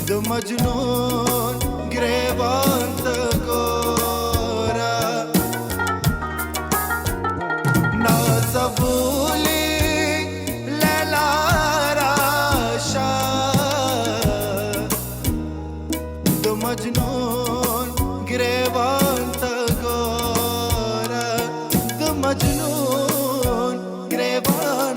دو مجنون گریبان تگورا نازبولی لیلا راشا دو مجنون گریبان تگورا دو مجنون گریبان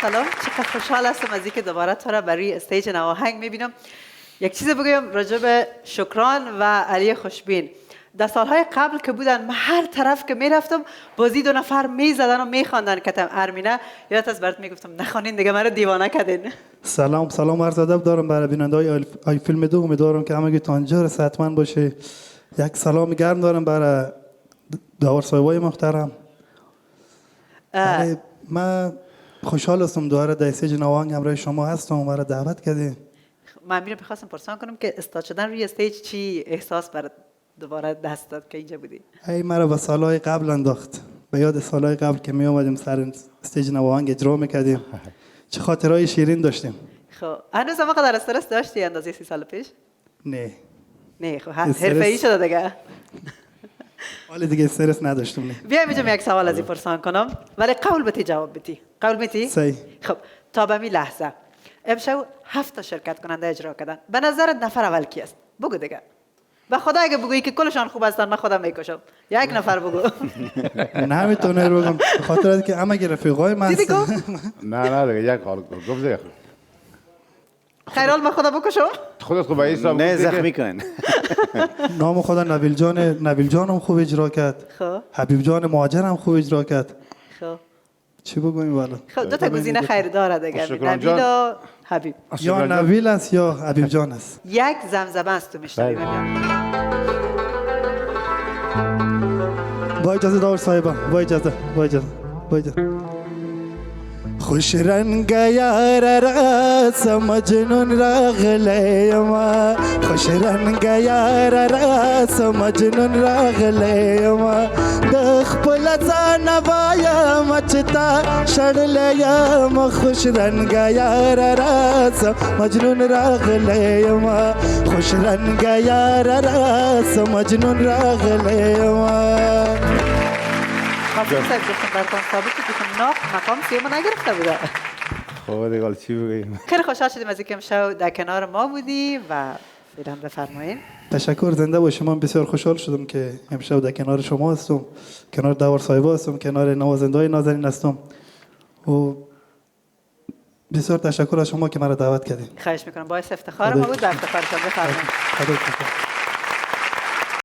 سلام چقدر خوشحال هستم از اینکه دوباره تو را برای استیج نواهنگ میبینم. یک چیز بگویم راجع به شکران و علی خوشبین. در سالهای قبل که بودن من هر طرف که میرفتم بازی دو نفر میزدن و میخواندن کتم ارمینه یادت از برات میگفتم نخوانین دیگه مرا دیوانه کردین. سلام عرض ادب دارم برای بیننده‌های آی فیلم دو. امیدوارم که همگی تا اینجا رسیدمن باشه. یک سلام گرم دارم برای داور صاحبای محترم. من خوشحال هستم دوباره در استیج نواهنگ همراه شما هستم و مرا دعوت کردین. من میخواستم پرسان کنم که استاد شدن روی استیج چی احساس برات دوباره دست داد که اینجا بودی؟ مرا به سالهای قبل انداخت، به یاد سالهای قبل که می اومدیم سر استیج نواهنگ اجرا میکردیم. چه خاطرهای شیرین داشتیم. خب هنوز هم قدر استرس داشتی اندازه 30 سال پیش؟ نه خب حرفه‌ای شده دیگه. حالا دیگه استرس نداشتم. بیایم اینجا یک سوال از این پرسان کنم ولی قول بتی جواب بدی. قول میتی؟ صحیح. خب تا به می لحظه امشب 7 تا شرکت کننده اجرا کردن. به نظرت نفر اول کی است؟ بگو دیگه. به خدا اگه بگویی که کلشان خوب هستن من خودم میکشم. یک نفر بگو. نمیتونه رو بگم به خاطر اینکه همه رفیقای من دیدی گفت؟ نه دیگه یک حال گفت دیگه. خیرال من خدا بکشم؟ خودت خوب ایسا نه زخمی کن. نام خدا نویل جان هم خوب اجرا کرد. خب حبیب جان مهاجر هم خوب اجرا کرد. خب چی بگویم والا؟ خب دو تا گزینه خیر داره دیگه. نویل و حبیب. یا نویل است یا حبیب جان است. یک زمزمه است تو میشنوی. با اجازه داور صاحبان، با اجازه. خوش رنگ یار راس مجنون راغلی ما، خوش رنگ یار راس مجنون راغلی ما، د خپل ځان وایم چې تا شړلی یم، خوش رنگ یار راس مجنون راغلی ما، خوش رنگ یار راس مجنون راغلی ما. قاسم صاحب گفتم براتون ثابت که مقام سیوم نگرفته بوده. خب دیگه حالا چی بگیم؟ خیلی خوشحال شدیم از اینکه امشب در کنار ما بودی و فعلا بفرمایید. تشکر، زنده باشید. من بسیار خوشحال شدم که امشب در کنار شما هستم، کنار داور صاحب هستم، کنار نوازنده های نازنین هستم و بسیار تشکر از شما که مرا دعوت کردید. خواهش میکنم، باعث افتخار ما بود و افتخارتان. بفرمایید.